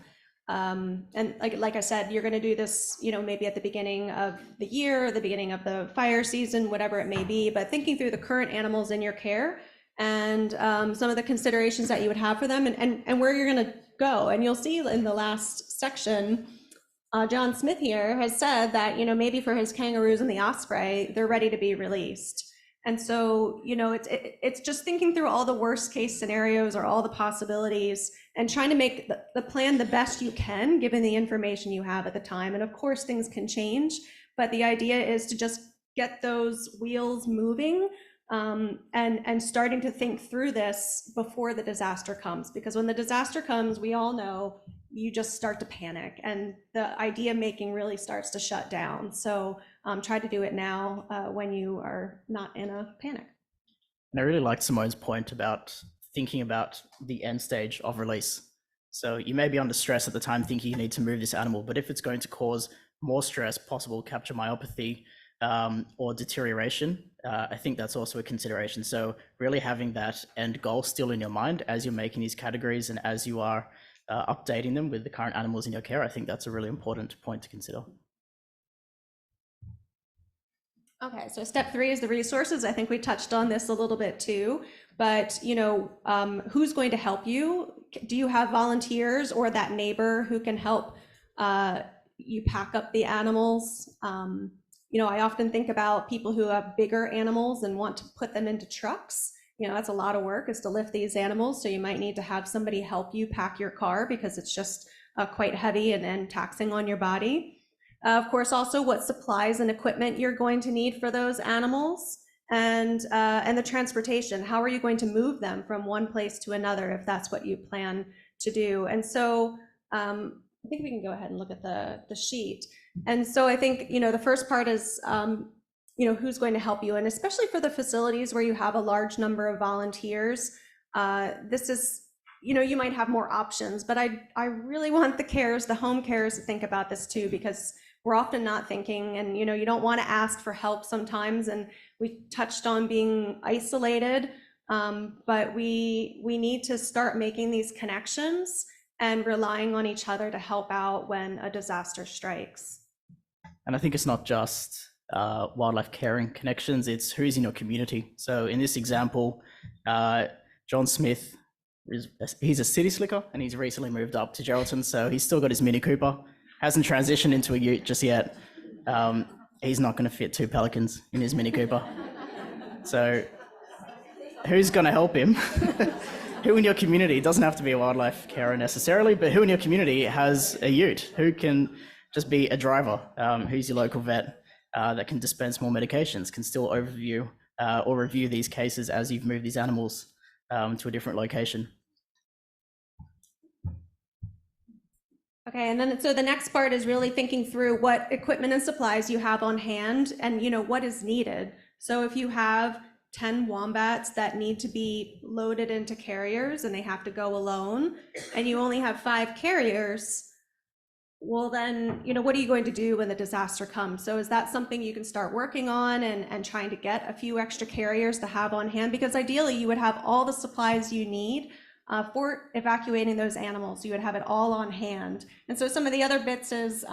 [SPEAKER 3] And like I said, you're going to do this, maybe at the beginning of the year, the beginning of the fire season, whatever it may be, but thinking through the current animals in your care and some of the considerations that you would have for them and where you're going to go. And you'll see in the last section, John Smith here has said that, maybe for his kangaroos and the osprey, they're ready to be released. And so, it's just thinking through all the worst case scenarios or all the possibilities and trying to make the plan the best you can, given the information you have at the time. And of course, things can change, but the idea is to just get those wheels moving and starting to think through this before the disaster comes. Because when the disaster comes, we all know you just start to panic and the idea making really starts to shut down. So try to do it now when you are not in a panic.
[SPEAKER 2] And I really liked Simone's point about thinking about the end stage of release. So you may be under stress at the time thinking you need to move this animal, but if it's going to cause more stress, possible capture myopathy or deterioration, I think that's also a consideration. So really having that end goal still in your mind as you're making these categories and as you are updating them with the current animals in your care, I think that's a really important point to consider.
[SPEAKER 3] Okay, so step 3 is the resources. I think we touched on this a little bit too, but who's going to help you? Do you have volunteers or that neighbor who can help you pack up the animals? I often think about people who have bigger animals and want to put them into trucks. That's a lot of work, is to lift these animals. So you might need to have somebody help you pack your car because it's just quite heavy and taxing on your body. Of course, also what supplies and equipment you're going to need for those animals, and the transportation. How are you going to move them from one place to another if that's what you plan to do. And so I think we can go ahead and look at the sheet. And so I think, the first part is, who's going to help you? And especially for the facilities where you have a large number of volunteers, this is, you might have more options, but I really want the home carers to think about this too, because we're often not thinking, and you don't want to ask for help sometimes. And we touched on being isolated, but we need to start making these connections and relying on each other to help out when a disaster strikes.
[SPEAKER 2] And I think it's not just wildlife caring connections, it's who's in your community. So in this example, John Smith, he's a city slicker and he's recently moved up to Geraldton, so he's still got his Mini Cooper, hasn't transitioned into a ute just yet. He's not going to fit 2 pelicans in his Mini Cooper. So who's going to help him? Who in your community, it doesn't have to be a wildlife carer necessarily, but who in your community has a ute? Who can just be a driver? Who's your local vet that can dispense more medications, can still overview or review these cases as you've moved these animals to a different location?
[SPEAKER 3] Okay, and then so the next part is really thinking through what equipment and supplies you have on hand and what is needed. So if you have 10 wombats that need to be loaded into carriers and they have to go alone, and you only have 5 carriers, well then, what are you going to do when the disaster comes? So is that something you can start working on and trying to get a few extra carriers to have on hand? Because ideally you would have all the supplies you need for evacuating those animals. You would have it all on hand. And so some of the other bits is,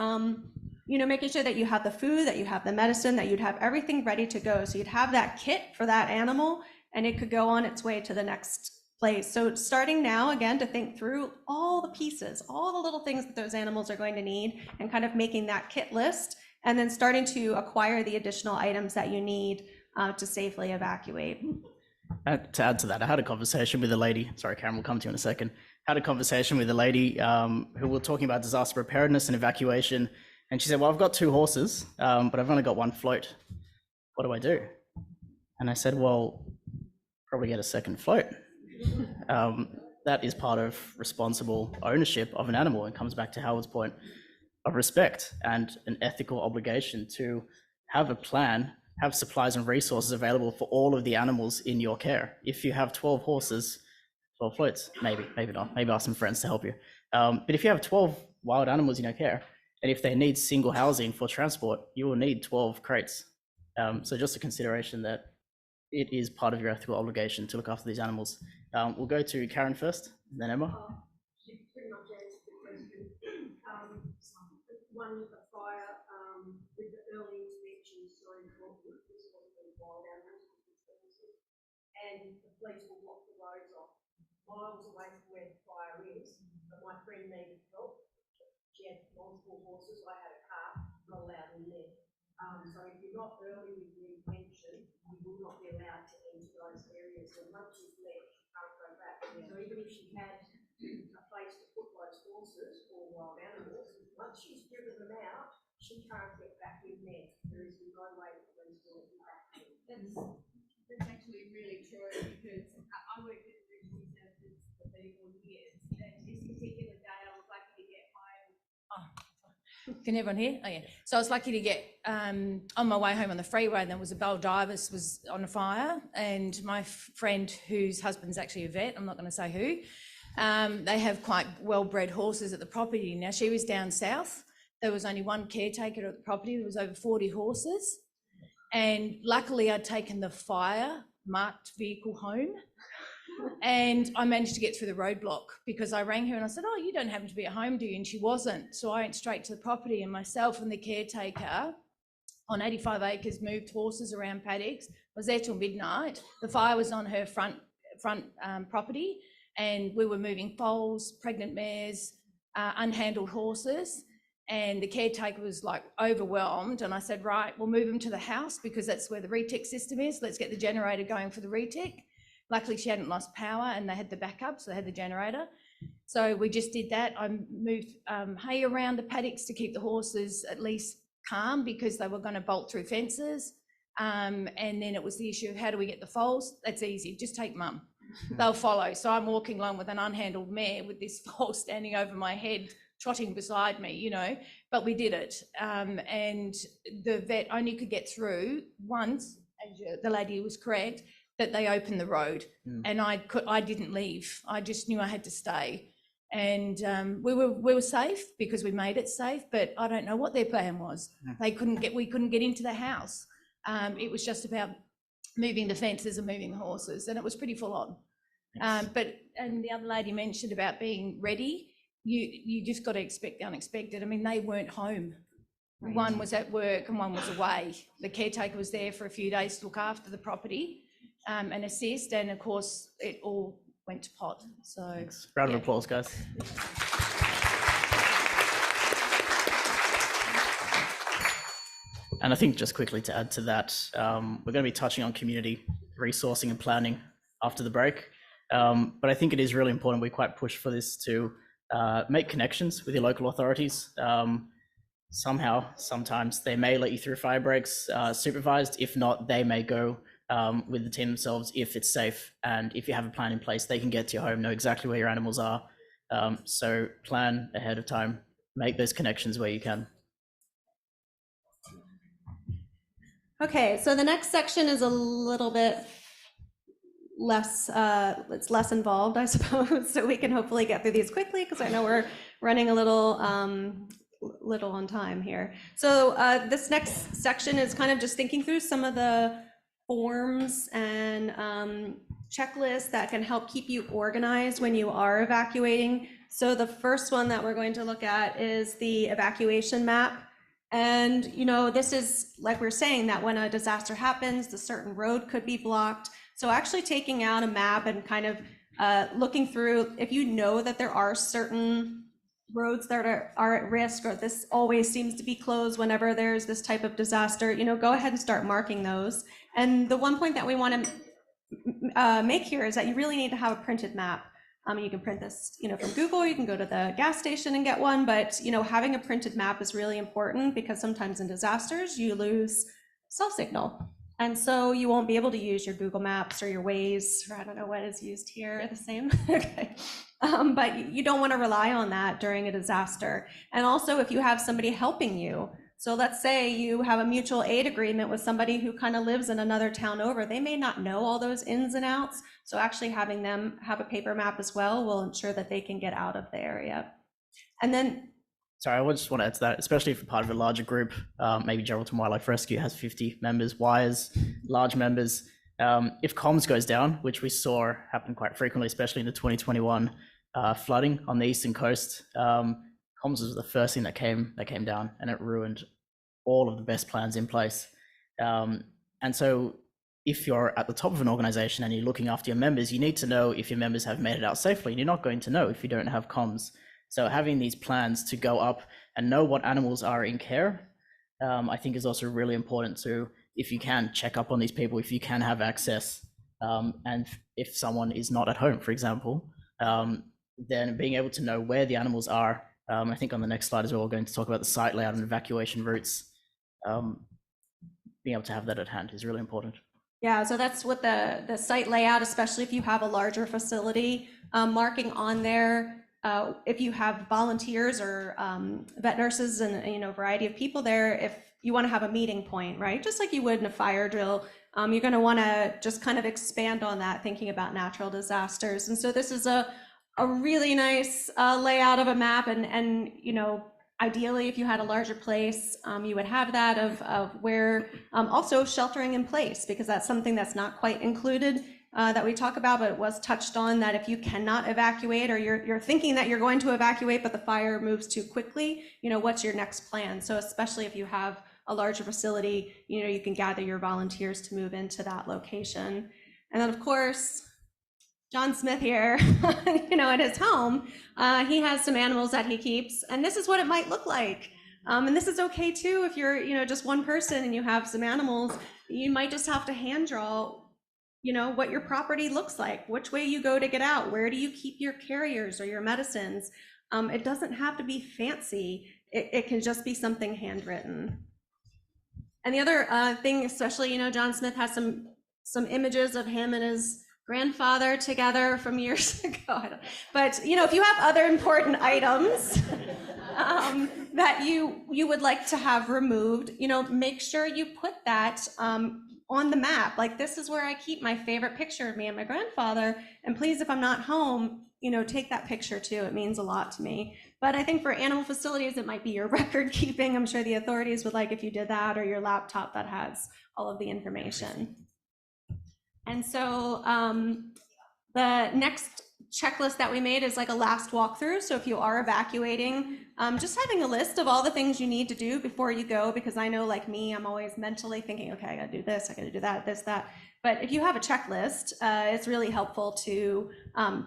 [SPEAKER 3] making sure that you have the food, that you have the medicine, that you'd have everything ready to go. So you'd have that kit for that animal and it could go on its way to the next place. So starting now, again, to think through all the pieces, all the little things that those animals are going to need and kind of making that kit list, and then starting to acquire the additional items that you need to safely evacuate.
[SPEAKER 2] To add to that, I had a conversation with a lady, sorry, Karen, we'll come to you in a second. Had a conversation with a lady who were talking about disaster preparedness and evacuation. And she said, well, I've got 2 horses, but I've only got 1 float. What do I do? And I said, well, probably get a second float. That is part of responsible ownership of an animal. It comes back to Howard's point of respect and an ethical obligation to have a plan, have supplies and resources available for all of the animals in your care. If you have 12 horses, 12 floats, maybe not, maybe ask some friends to help you. But if you have 12 wild animals in your care, and if they need single housing for transport, you will need 12 crates. So just a consideration that it is part of your ethical obligation to look after these animals. We'll go to Karen first, then Emma.
[SPEAKER 5] She pretty much answered the question. One with the fire, with the early intervention is so important. This was the wild animals, and the police will block the roads off miles away from where the fire is. But my friend needed help. She had multiple horses. I had a car, not allowed in there. So if you're not early with the intervention, you will not be allowed to enter those areas. And once you've left, you can't go back. So even if she had a place to put those horses or wild animals, once she's driven them out, she can't get back in there. There is no way the police will get back in.
[SPEAKER 8] That's actually really true, because I worked in emergency services for 34 years, and this particular day I was lucky to get home. Can everyone hear? Oh yeah. So I was lucky to get on my way home on the freeway, and there was a Baldivis was on a fire, and my friend, whose husband's actually a vet, I'm not going to say who, they have quite well-bred horses at the property. Now she was down south. There was only one caretaker at the property. There was over 40 horses. And luckily I'd taken the fire marked vehicle home, and I managed to get through the roadblock, because I rang her and I said, oh, you don't happen to be at home, do you? And she wasn't. So I went straight to the property, and myself and the caretaker on 85 acres moved horses around paddocks. I was there till midnight. The fire was on her front property, and we were moving foals, pregnant mares, unhandled horses. And the caretaker was like overwhelmed, and I said, right, we'll move them to the house, because that's where the retec system is. Let's get the generator going for the retec. Luckily she hadn't lost power and they had the backup, so they had the generator. So we just did that. I moved hay around the paddocks to keep the horses at least calm, because they were going to bolt through fences. And then it was the issue of how do we get the foals? That's easy, just take mum. they'll follow. So I'm walking along with an unhandled mare with this foal standing over my head, trotting beside me, you know, but we did it. And the vet only could get through once, as the lady was correct, that they opened the road. And I didn't leave. I just knew I had to stay. And we were safe because we made it safe, but I don't know what their plan was. We couldn't get into the house. It was just about moving the fences and moving the horses, and it was pretty full on. And the other lady mentioned about being ready. You just got to expect the unexpected. I mean, they weren't home. Right. One was at work and one was away. The caretaker was there for a few days to look after the property and assist, and of course it all went to pot. So thanks.
[SPEAKER 2] Round of applause, guys. And I think just quickly to add to that, we're going to be touching on community resourcing and planning after the break. But I think it is really important we quite push for this to make connections with your local authorities. Sometimes they may let you through fire breaks supervised. If not, they may go with the team themselves if it's safe. And if you have a plan in place, they can get to your home, know exactly where your animals are. So plan ahead of time, make those connections where you can.
[SPEAKER 3] Okay, so the next section is a little bit less, it's less involved, I suppose, so we can hopefully get through these quickly because I know we're running a little on time here. So this next section is kind of just thinking through some of the forms and checklists that can help keep you organized when you are evacuating. So the first one that we're going to look at is the evacuation map. And, you know, this is like we're saying that when a disaster happens, the certain road could be blocked. So actually taking out a map and kind of looking through, if you know that there are certain roads that are at risk, or this always seems to be closed whenever there's this type of disaster, you know, go ahead and start marking those. And the one point that we want to make here is that you really need to have a printed map. You can print this, you know, from Google, you can go to the gas station and get one, but, you know, having a printed map is really important because sometimes in disasters you lose cell signal. And so you won't be able to use your Google Maps or your Waze, or I don't know what is used here, the same, okay. But you don't want to rely on that during a disaster. And also if you have somebody helping you, so let's say you have a mutual aid agreement with somebody who kind of lives in another town over, they may not know all those ins and outs. So actually having them have a paper map as well will ensure that they can get out of the area. And then,
[SPEAKER 2] sorry, I just want to add to that, especially if you're part of a larger group, maybe Geraldton Wildlife Rescue has 50 members, Wires, large members. If comms goes down, which we saw happen quite frequently, especially in the 2021 flooding on the eastern coast, comms was the first thing that came down, and it ruined all of the best plans in place. And so if you're at the top of an organization and you're looking after your members, you need to know if your members have made it out safely, and you're not going to know if you don't have comms. So having these plans to go up and know what animals are in care, I think is also really important to, if you can, check up on these people, if you can have access, and if someone is not at home, for example, then being able to know where the animals are. I think on the next slide as well, we're going to talk about the site layout and evacuation routes. Being able to have that at hand is really important.
[SPEAKER 3] yeah, so that's what the site layout, especially if you have a larger facility, marking on there. If you have volunteers or vet nurses and, you know, a variety of people there, if you want to have a meeting point, right? Just like you would in a fire drill, you're going to want to just kind of expand on that, thinking about natural disasters. And so this is a really nice layout of a map, and you know, ideally, if you had a larger place, you would have that of where also sheltering in place, because that's something that's not quite included that we talk about, but it was touched on, that if you cannot evacuate, or you're thinking that you're going to evacuate, but the fire moves too quickly, you know, what's your next plan? So especially if you have a larger facility, you know, you can gather your volunteers to move into that location. And then of course, John Smith here, you know, at his home, he has some animals that he keeps, and this is what it might look like. And this is okay too, if you're, you know, just one person and you have some animals, you might just have to hand draw, you know, what your property looks like, which way you go to get out, where do you keep your carriers or your medicines. It doesn't have to be fancy. It can just be something handwritten. And the other thing, especially, you know, John Smith has some images of him and his grandfather together from years ago. But, you know, if you have other important items that you would like to have removed, you know, make sure you put that on the map. Like, this is where I keep my favorite picture of me and my grandfather. And please, if I'm not home, you know, take that picture too. It means a lot to me. But I think for animal facilities, it might be your record keeping. I'm sure the authorities would like if you did that, or your laptop that has all of the information. And so the next checklist that we made is like a last walkthrough. So if you are evacuating, just having a list of all the things you need to do before you go, because I know, like me, I'm always mentally thinking, okay, I gotta do this, I gotta do that, this, that. But if you have a checklist, it's really helpful to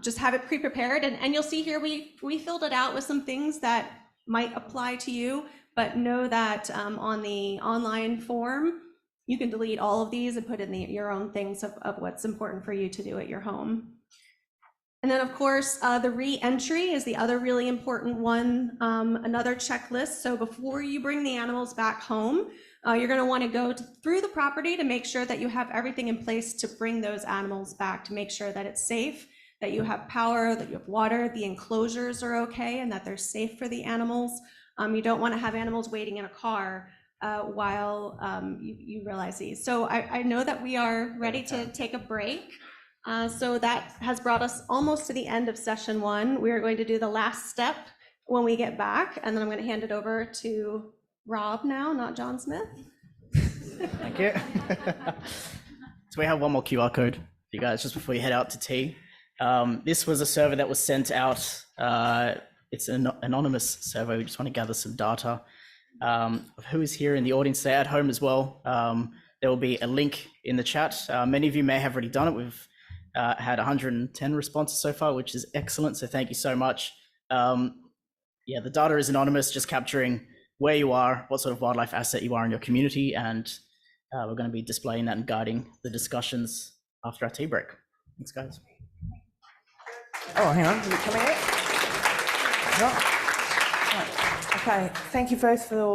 [SPEAKER 3] just have it pre-prepared. And you'll see here, we filled it out with some things that might apply to you, but know that on the online form, you can delete all of these and put in your own things of what's important for you to do at your home. And then, of course, the re-entry is the other really important one, another checklist. So before you bring the animals back home, you're going to want to go through the property to make sure that you have everything in place to bring those animals back, to make sure that it's safe, that you have power, that you have water, the enclosures are okay, and that they're safe for the animals. You don't want to have animals waiting in a car while you realize these. So I know that we are ready to take a break. So that has brought us almost to the end of session 1. We are going to do the last step when we get back, and then I'm going to hand it over to Rob now, not John Smith.
[SPEAKER 2] Thank you. So we have one more QR code for you guys just before you head out to tea. This was a survey that was sent out. It's an anonymous survey. We just want to gather some data of who is here in the audience today, at home as well. There will be a link in the chat. Many of you may have already done it. We've had 110 responses so far, which is excellent. So thank you so much. Yeah, the data is anonymous, just capturing where you are, what sort of wildlife asset you are in your community. And we're going to be displaying that and guiding the discussions after our tea break. Thanks, guys.
[SPEAKER 1] Oh, hang on, is it coming out? No. Right. Okay, thank you both for